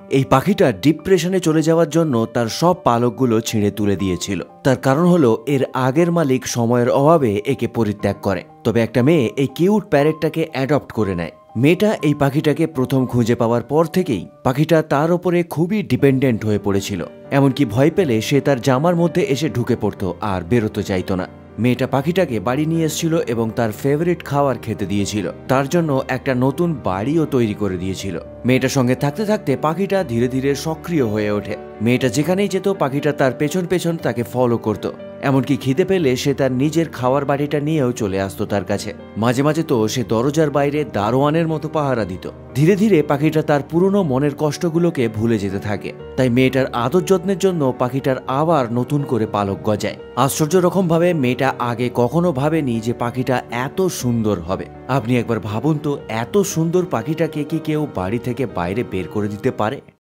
এই পাখিটা ডিপ্রেশনে চলে যাওয়ার জন্য তার সব পালকগুলো ছিঁড়ে তুলে দিয়েছিল। তার কারণ হলো এর আগের মালিক সময়ের অভাবে একে পরিত্যাগ করে। তবে একটা মেয়ে এই কিউট প্যারেটটাকে অ্যাডপ্ট করে নেয়। মেয়েটা এই পাখিটাকে প্রথম খুঁজে পাওয়ার পর থেকেই পাখিটা তার ওপরে খুবই ডিপেন্ডেন্ট হয়ে পড়েছিল। এমনকি ভয় পেলে সে তার জামার মধ্যে এসে ঢুকে পড়তো আর বেরোতে চাইতো না। মেয়েটা পাখিটাকে বাড়ি নিয়ে এসেছিল এবং তার ফেভারিট খাবার খেতে দিয়েছিল। তার জন্য একটা নতুন বাড়িও তৈরি করে দিয়েছিল। মেয়েটার সঙ্গে থাকতে থাকতে পাখিটা ধীরে ধীরে সক্রিয় হয়ে ওঠে। মেয়েটা যেখানেই যেত পাখিটা তার পেছন পেছন তাকে ফলো করত। এমনকি খিদে পেলে সে তার নিজের খাওয়ার বাড়িটা নিয়েও চলে আসতো তার কাছে। মাঝে মাঝে তো সে দরজার বাইরে দারোয়ানের মতো পাহারা দিত। ধীরে ধীরে পাখিটা তার পুরনো মনের কষ্টগুলোকে ভুলে যেতে থাকে। তাই মেয়েটার আদর যত্নের জন্য পাখিটার আবার নতুন করে পালক গজায়। আশ্চর্য রকম ভাবে মেয়েটা আগে কখনো ভাবেনি যে পাখিটা এত সুন্দর হবে। আপনি একবার ভাবুন তো, এত সুন্দর পাখিটাকে কি কেউ বাড়ি থেকে বাইরে বের করে দিতে পারে?